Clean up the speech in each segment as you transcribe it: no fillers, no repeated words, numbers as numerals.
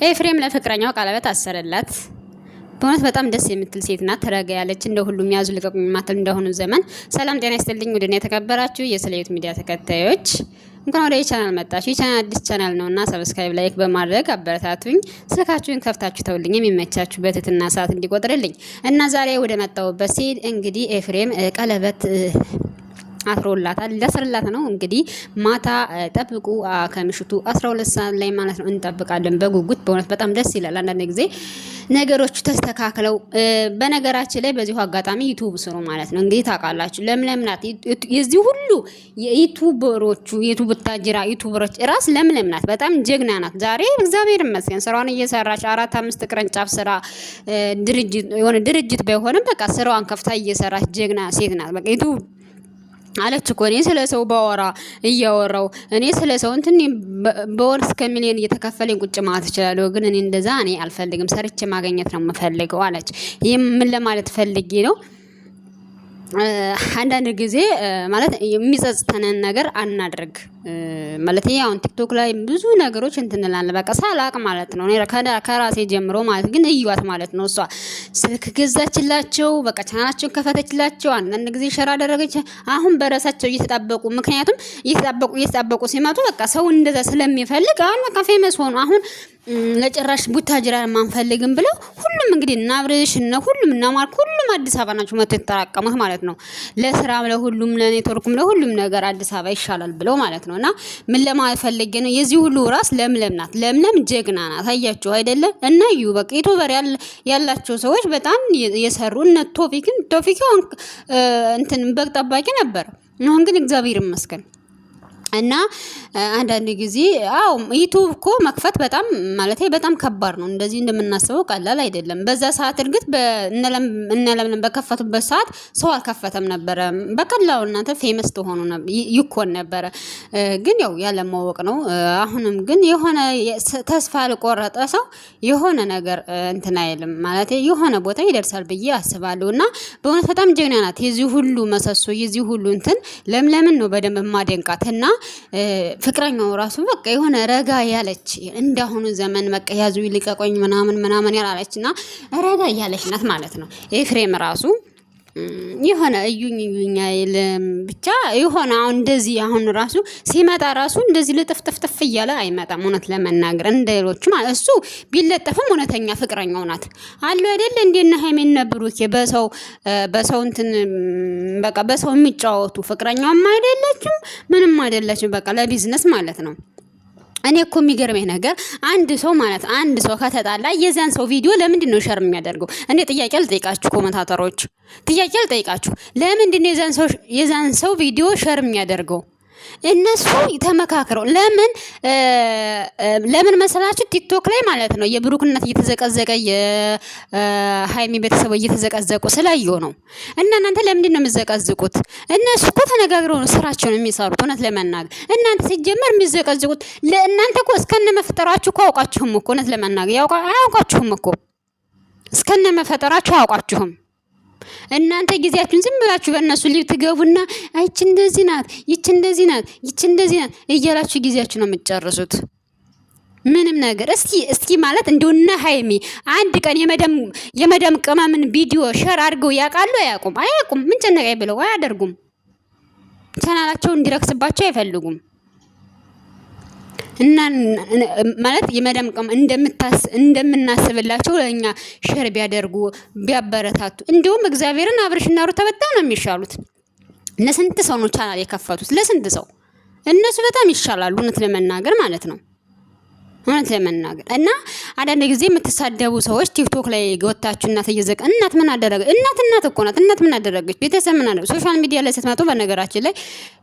ኤፍሬም ለፍቅረኛው ቀለበት አሰረላት። በእውነት በጣም ደስ የምትል ሴት ናት። ተረጋ ያለች እንደ ሁሉም ያዙ ልቀቁኝ ማተል እንደሆኑ ዘመን። ሰላም ጤና ይስጥልኝ ውድና የተከበራችሁ የስለዩት ሚዲያ ተከታዮች እንኳን ወደ ቻናል መጣችሁ። ቻናል አዲስ ቻናል ነውና ሰብስክራይብ ላይክ በማድረግ አበረታቱኝ። ስልካችሁን ከፍታችሁ ተውልኝ የሚመቻችሁ በትትና ሰዓት እንዲቆጥርልኝ እና ዛሬ ወደ መጣሁበት ሲል እንግዲህ ኤፍሬም ቀለበት አስሮላታል። ለስርላት ነው እንግዲህ ማታ ጠብቁ ከምሽቱ 12 ሰዓት ላይ ማለት ነው እንጠብቃለን በጉጉት። በእውነት በጣም ደስ ይላል። አንዳንድ ጊዜ ነገሮች ተስተካክለው በነገራችን ላይ በዚሁ አጋጣሚ ዩቲዩብ ስሩ ማለት ነው። እንግዲህ ታውቃላችሁ ለምለም ናት የዚህ ሁሉ የዩቲዩበሮቹ ዩቲዩብ ታጅራ ዩቲዩበሮች ራስ ለምለም ናት። በጣም ጀግና ናት። ዛሬ እግዚአብሔር ይመስገን ስራዋን እየሰራች 4-5 ቅርንጫፍ ስራ ድርጅት ባይሆንም በቃ ስራዋን ከፍታ እየሰራች ጀግና ሴት ናት። በቃ ዩቲዩብ አለች እኮ እኔ ስለ ሰው ባወራ እያወራው እኔ ስለ ሰው እንትን በወር እስከ ሚሊዮን እየተከፈለኝ ቁጭ ማለት እችላለሁ፣ ግን እኔ እንደዛ እኔ አልፈልግም፣ ሰርቼ ማግኘት ነው የምፈልገው አለች። ይሄ ምን ለማለት ፈልጌ ነው? አንዳንድ ጊዜ ማለት የሚጸጽተንን ነገር አናድርግ ማለት ይሄ አሁን ቲክቶክ ላይ ብዙ ነገሮች እንትንላለን በቃ ሳላቅ ማለት ነው። እኔ ከራሴ ጀምሮ ማለት ግን እዩዋት ማለት ነው። እሷ ስልክ ገዛችላቸው፣ በቃ ቻናላቸውን ከፈተችላቸው፣ አንዳንድ ጊዜ ሸራ አደረገች። አሁን በራሳቸው እየተጣበቁ ምክንያቱም እየተጣበቁ ሲመጡ በቃ ሰው እንደዛ ስለሚፈልግ አሁን በቃ ፌመስ ሆኑ። አሁን ለጭራሽ ቡታጅራ ማንፈልግም ብለው ሁሉም እንግዲህ እና አብርሽ እና ሁሉም እና ማርክ ሁሉም አዲስ አበባ ናቸው መጥተው የተጠራቀሙት ማለት ነው። ለስራም ለሁሉም ለኔትወርኩም ለሁሉም ነገር አዲስ አበባ ይሻላል ብለው ማለት ነውና ምን ለማለት ፈልጌ ነው? የዚህ ሁሉ ራስ ለምለም ናት። ለምለም ጀግና ናት። አያችሁ አይደለ? እና በቃ ዩቲዩበር ያላቸው ሰዎች በጣም የሰሩ እነ ቶፊክ እንትን በግ ጠባቂ ነበር። አሁን ግን እግዚአብሔር ይመስገን እና አንዳንድ ጊዜ ዩቲዩብ እኮ መክፈት በጣም ማለት በጣም ከባድ ነው። እንደዚህ እንደምናስበው ቀላል አይደለም። በዛ ሰዓት እርግጥ እነለምለም በከፈቱበት ሰዓት ሰው አልከፈተም ነበረ። በቀላሉ እናንተ ፌመስ ተሆኑ ይኮን ነበረ፣ ግን ያው ያለማወቅ ነው። አሁንም ግን የሆነ ተስፋ ያልቆረጠ ሰው የሆነ ነገር እንትን አይልም ማለት የሆነ ቦታ ይደርሳል ብዬ አስባለሁ። እና በእውነት በጣም ጀግና ናት። የዚህ ሁሉ መሰሶ የዚህ ሁሉ እንትን ለምለምን ነው በደንብ ማደንቃት። እና ፍቅረኛው ራሱ በቃ የሆነ ረጋ ያለች እንዳሁኑ ዘመን በቃ ያዙ ይልቀቆኝ ምናምን ያላለችና ረጋ ያለች ናት ማለት ነው። ኤፍሬም ራሱ የሆነ እዩኝ ብቻ የሆነ አሁን እንደዚህ አሁን ራሱ ሲመጣ ራሱ እንደዚህ ልጥፍጥፍጥፍ እያለ አይመጣም። እውነት ለመናገር እንደሌሎቹ ማለት እሱ ቢለጠፍም እውነተኛ ፍቅረኛው ናት አሉ አይደል? እንደነ ሃይሜን ብሩኬ በሰው እንትን በቃ በሰው የሚጫወቱ ፍቅረኛውም አይደለችም ምንም አይደለችም። በቃ ለቢዝነስ ማለት ነው። እኔ እኮ የሚገርመኝ ነገር አንድ ሰው ከተጣላ የዛን ሰው ቪዲዮ ለምንድን ነው ሸር የሚያደርገው? እኔ ጥያቄ ልጠይቃችሁ፣ ኮሜንታተሮች ጥያቄ ልጠይቃችሁ፣ ለምንድን ነው የዛን ሰው ቪዲዮ ሸር የሚያደርገው? እነሱ ተመካክረው ለምን መሰላችሁ? ቲክቶክ ላይ ማለት ነው የብሩክነት እየተዘቀዘቀ የሃይሚ ቤተሰብ እየተዘቀዘቁ ስላየው ነው። እና እናንተ ለምንድን ነው የምትዘቀዝቁት? እነሱ እኮ ተነጋግረው ነው ስራቸውን የሚሰሩት። እውነት ለመናገር እናንተ ሲጀመር የሚዘቀዝቁት ለእናንተ እኮ እስከነ መፈጠራችሁ እኮ አውቃችሁም እኮ እውነት ለመናገር አያውቃችሁም እኮ እስከነ መፈጠራችሁ አያውቃችሁም። እናንተ ጊዜያችሁን ዝም ብላችሁ በእነሱ ሊብ ትገቡና አይች እንደዚህ ናት ይች እንደዚህ ናት እያላችሁ ጊዜያችሁ ነው የምትጨርሱት። ምንም ነገር እስኪ ማለት እንደውና ሃይሚ አንድ ቀን የመደም ቅመምን ቪዲዮ ሸር አድርገው ያውቃሉ? አያውቁም። ምን ጨነቀኝ ብለው አያደርጉም። ቻናላቸው እንዲረክስባቸው አይፈልጉም። እና ማለት የመዳም ቅመም እንደምናስብላቸው ለኛ ሸር ቢያደርጉ ቢያበረታቱ እንደውም እግዚአብሔርን አብርሽና ሩታ በጣም ነው የሚሻሉት። ለስንት ሰው ነው ቻናል የከፈቱት? ለስንት ሰው እነሱ በጣም ይሻላሉ እውነት ለመናገር ማለት ነው። እውነት ለመናገር እና አንዳንድ ጊዜ የምትሳደቡ ሰዎች ቲክቶክ ላይ ወጣችሁ እናት ምን አደረገ? እናት እኮ ናት። እናት ምን አደረገች? ቤተሰብ ምን አደረገ? ሶሻል ሚዲያ ላይ ስትመጡ በነገራችን ላይ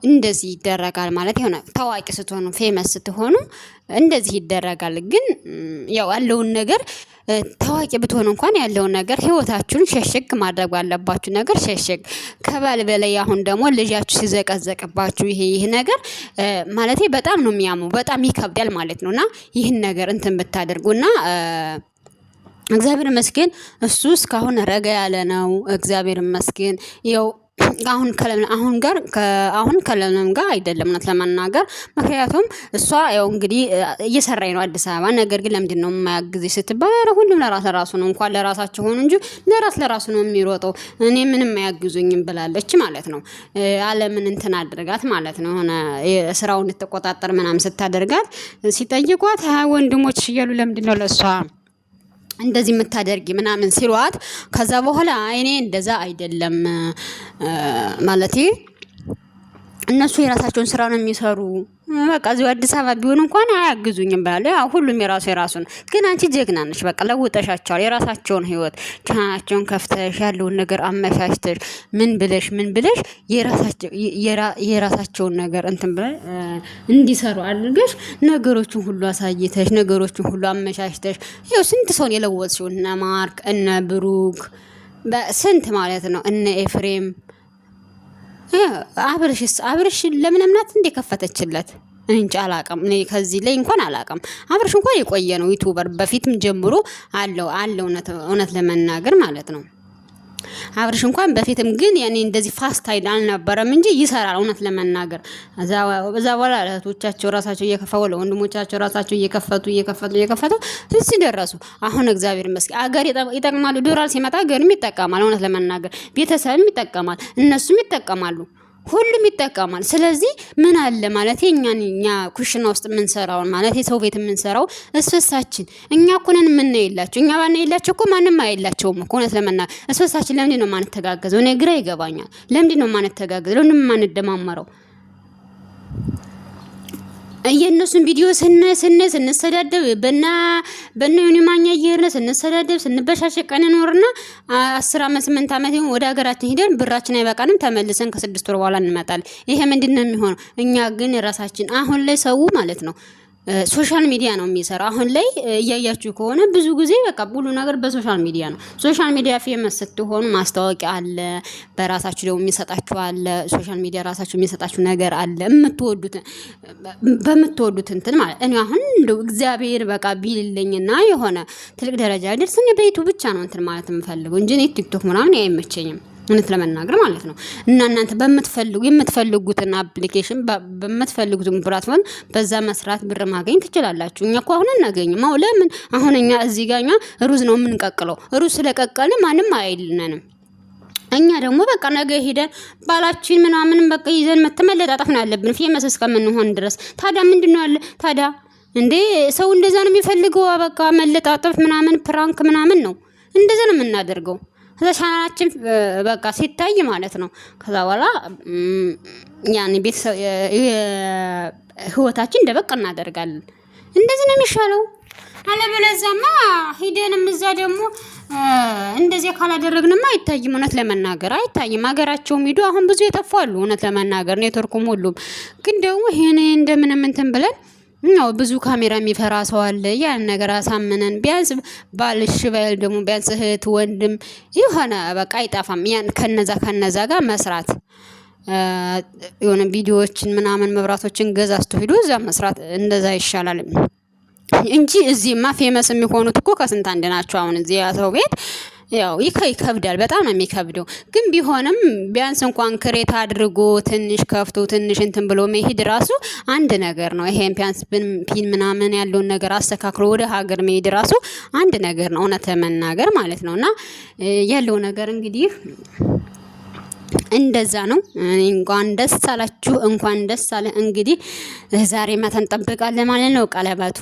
እንደዚህ ይደረጋል ማለት የሆነ ታዋቂ ስትሆኑ ፌመስ ስትሆኑ እንደዚህ ይደረጋል። ግን ያው ያለውን ነገር ታዋቂ ብትሆኑ እንኳን ያለውን ነገር ህይወታችሁን ሸሽግ ማድረግ ያለባችሁ ነገር ሸሽግ ከባል በላይ አሁን ደግሞ ልጃችሁ ሲዘቀዘቅባችሁ ይሄ ነገር ማለት በጣም ነው የሚያመው፣ በጣም ይከብዳል ማለት ነውና ይህን ነገር እንትን ብታደርጉና እግዚአብሔር ይመስገን እሱ እስካሁን ረጋ ያለ ነው። እግዚአብሔር ይመስገን ያው አሁን ከለምለም ጋር አይደለም እውነት ለመናገር ምክንያቱም እሷ ያው እንግዲህ እየሰራኝ ነው አዲስ አበባ። ነገር ግን ለምንድን ነው የማያግዝሽ ስትባል ኧረ ሁሉም ለራሱ ነው እንኳን ለራሳቸው ሆኑ እንጂ ለራሱ ነው የሚሮጠው እኔ ምንም አያግዙኝም ብላለች ማለት ነው። ዓለምን እንትን አድርጋት ማለት ነው ሆነ ስራውን እንድትቆጣጠር ምናምን ስታደርጋት ሲጠይቋት ወንድሞች እያሉ ለምንድን ነው ለሷ እንደዚህ የምታደርጊ ምናምን ሲሏት ከዛ በኋላ እኔ እንደዛ አይደለም ማለቴ እነሱ የራሳቸውን ስራ ነው የሚሰሩ በቃ እዚሁ አዲስ አበባ ቢሆን እንኳን አያግዙኝም ብላለ። ያው ሁሉም የራሱን ግን አንቺ ጀግና ነሽ። በቃ ለውጠሻቸዋል። የራሳቸውን ህይወት ቻናቸውን ከፍተሽ ያለውን ነገር አመቻችተሽ ምን ብለሽ የራሳቸውን ነገር እንትን ብለ እንዲሰሩ አድርገሽ ነገሮችን ሁሉ አሳይተሽ ነገሮችን ሁሉ አመቻችተሽ ይኸው ስንት ሰውን የለወጥሽው እነ ማርክ እነ ብሩክ በስንት ማለት ነው እነ ኤፍሬም አብርሽ ለምለም ናት እንደ ከፈተችለት እንጂ አላቀም። እኔ ከዚህ ላይ እንኳን አላቀም። አብርሽ እንኳን የቆየ ነው ዩቲዩበር በፊትም ጀምሮ አለው እውነት ለመናገር ማለት ነው። አብርሽ እንኳን በፊትም ግን ያኔ እንደዚህ ፋስት አይል አልነበረም እንጂ ይሰራል እውነት ለመናገር። እዛ በኋላ እህቶቻቸው ራሳቸው እየከፈቱ ለወንድሞቻቸው ራሳቸው እየከፈቱ እዚህ ደረሱ። አሁን እግዚአብሔር ይመስገን አገር ይጠቅማሉ። ዶላር ሲመጣ አገርም ይጠቀማል እውነት ለመናገር ቤተሰብም ይጠቀማል እነሱም ይጠቀማሉ ሁሉም ይጠቀማል። ስለዚህ ምን አለ ማለት እኛ ኩሽና ውስጥ የምንሰራው ማለት ሰው ቤት የምንሰራው እስፈሳችን እኛ እኮ ነን የምናይላቸው። እኛ ባናይላቸው እኮ ማንም አይላቸውም እኮ እውነት ለመናገር። እስፈሳችን ለምንድን ነው ማንተጋገዘው? እኔ ግራ ይገባኛል። ለምንድን ነው ማንተጋገዘው? ለምንድን ነው ማንደማመረው? የእነሱን ቪዲዮ ስንሰዳደብ በና ዮኒ ማኛ እየሄድን ስንሰዳደብ ስንበሻሸቅ ቀን ኖርና 10 ዓመት 8 ዓመት ይሁን ወደ ሀገራችን ሄደን ብራችን አይበቃንም ተመልሰን ከ6 ወር በኋላ እንመጣለን። ይሄ ምንድነው የሚሆነው? እኛ ግን ራሳችን አሁን ላይ ሰው ማለት ነው ሶሻል ሚዲያ ነው የሚሰራ። አሁን ላይ እያያችሁ ከሆነ ብዙ ጊዜ በቃ ሁሉ ነገር በሶሻል ሚዲያ ነው። ሶሻል ሚዲያ ፌመስ ስትሆኑ ማስታወቂያ አለ፣ በራሳችሁ ደግሞ የሚሰጣችሁ አለ። ሶሻል ሚዲያ ራሳችሁ የሚሰጣችሁ ነገር አለ በምትወዱት እንትን ማለት እኔ አሁን እንደው እግዚአብሔር በቃ ቢልልኝና የሆነ ትልቅ ደረጃ ደርሰኝ በዩቲዩብ ብቻ ነው እንትን ማለት የምፈልገው እንጂ እኔ ቲክቶክ ምናምን አይመቸኝም እውነት ለመናገር ማለት ነው። እና እናንተ የምትፈልጉትን አፕሊኬሽን በምትፈልጉትን ፕላትፎርም በዛ መስራት ብር ማግኘት ትችላላችሁ። እኛ እኮ አሁን እናገኝም። ለምን አሁን እኛ እዚህ ጋር እኛ ሩዝ ነው የምንቀቅለው። ሩዝ ስለቀቀልን ማንም አይልነንም። እኛ ደግሞ በቃ ነገ ሄደን ባላችን ምናምን በቃ ይዘን መተመለጣጠፍ ነው ያለብን ፌመስ እስከምንሆን ድረስ። ታዲያ ምንድነው ያለ ታዲያ እንዴ? ሰው እንደዛ ነው የሚፈልገው። በቃ መለጣጠፍ ምናምን ፕራንክ ምናምን ነው እንደዛ ነው የምናደርገው። ቻናላችን በቃ ሲታይ ማለት ነው። ከዛ በኋላ ያኔ ቤተሰብ ህይወታችን ደበቅ እናደርጋለን። እንደዚህ ነው የሚሻለው። አለበለዚያማ ሂደንም እዛ ደግሞ እንደዚህ ካላደረግንማ አይታይም። እውነት ለመናገር አይታይም። ሀገራቸውም ሂዱ አሁን ብዙ የጠፋሉ እውነት ለመናገር ኔትወርኩም ሁሉም ግን ደግሞ ይሄን እንደምንም እንትን ብለን ነው ብዙ ካሜራ የሚፈራ ሰው አለ። ያን ነገር አሳመነን ቢያንስ ባልሽ ባል ደግሞ ቢያንስ እህት ወንድም ይሆነ በቃ አይጣፋም። ያን ከነዛ ጋር መስራት የሆነ ቪዲዮዎችን ምናምን መብራቶችን ገዛስቶ ሄዶ እዛ መስራት እንደዛ ይሻላል እንጂ እዚህማ ፌመስ የሚሆኑት እኮ ከስንት አንድ ናቸው። አሁን እዚህ ያሰው ቤት ያው ይከብዳል፣ በጣም ነው የሚከብደው። ግን ቢሆንም ቢያንስ እንኳን ክሬት አድርጎ ትንሽ ከፍቶ ትንሽ እንትን ብሎ መሄድ ራሱ አንድ ነገር ነው። ይሄን ቢያንስ ፒን ምናምን ያለውን ነገር አስተካክሎ ወደ ሀገር መሄድ ራሱ አንድ ነገር ነው እውነት ለመናገር ማለት ነውና ያለው ነገር እንግዲህ እንደዛ ነው። እንኳን ደስ አላችሁ፣ እንኳን ደስ አለ። እንግዲህ ዛሬ ማታ እንጠብቃለን ማለት ነው። ቀለበቱ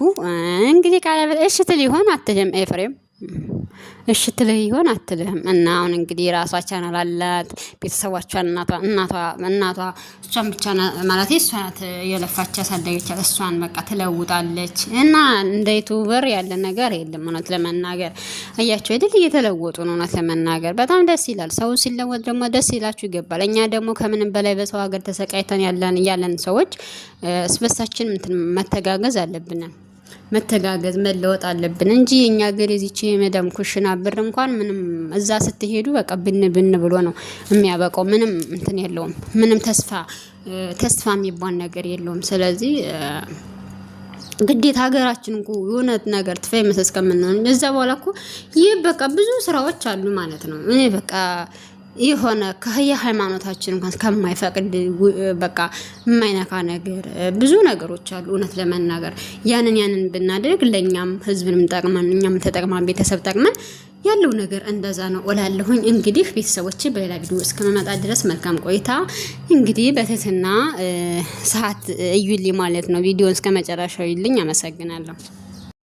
እንግዲህ ቀለበት እሺ ትል ይሆን አትልም ኤፍሬም? እሺ ትልህ ይሆን አትልህም? እና አሁን እንግዲህ ራሷ ቻናል አላት። ቤተሰቦቿን እናቷ እሷን ብቻ ማለት እሷ ናት የለፋች ያሳደገቻት። እሷን በቃ ትለውጣለች። እና እንደ ዩቲዩበር ያለ ነገር የለም እውነት ለመናገር አያቸው አይደል? እየተለወጡ ነው እውነት ለመናገር በጣም ደስ ይላል። ሰው ሲለወጥ ደግሞ ደስ ይላችሁ ይገባል። እኛ ደግሞ ከምንም በላይ በሰው ሀገር ተሰቃይተን ያለን ሰዎች ስበሳችን መተጋገዝ አለብን። መተጋገዝ መለወጥ አለብን እንጂ እኛ ሀገር እዚች የመዳም ኩሽና ብር እንኳን ምንም እዛ ስትሄዱ በቃ ብን ብሎ ነው የሚያበቃው። ምንም እንትን የለውም። ምንም ተስፋ የሚባል ነገር የለውም። ስለዚህ ግዴታ ሀገራችን እኮ የሆነ ነገር ትፈይመስ እስከምንሆን እዛ በኋላ እኮ ይህ በቃ ብዙ ስራዎች አሉ ማለት ነው። እኔ በቃ የሆነ ከየሃይማኖታችን እንኳን ከማይፈቅድ በቃ የማይነካ ነገር ብዙ ነገሮች አሉ። እውነት ለመናገር ያንን ብናደርግ ለኛም ህዝብንም ጠቅመን እኛም ተጠቅመን ቤተሰብ ጠቅመን ያለው ነገር እንደዛ ነው እላለሁኝ። እንግዲህ ቤተሰቦች በሌላ ቪዲዮ እስከመመጣ ድረስ መልካም ቆይታ። እንግዲህ በትህትና ሰዓት እዩልኝ ማለት ነው። ቪዲዮን እስከ መጨረሻው ይልኝ። አመሰግናለሁ።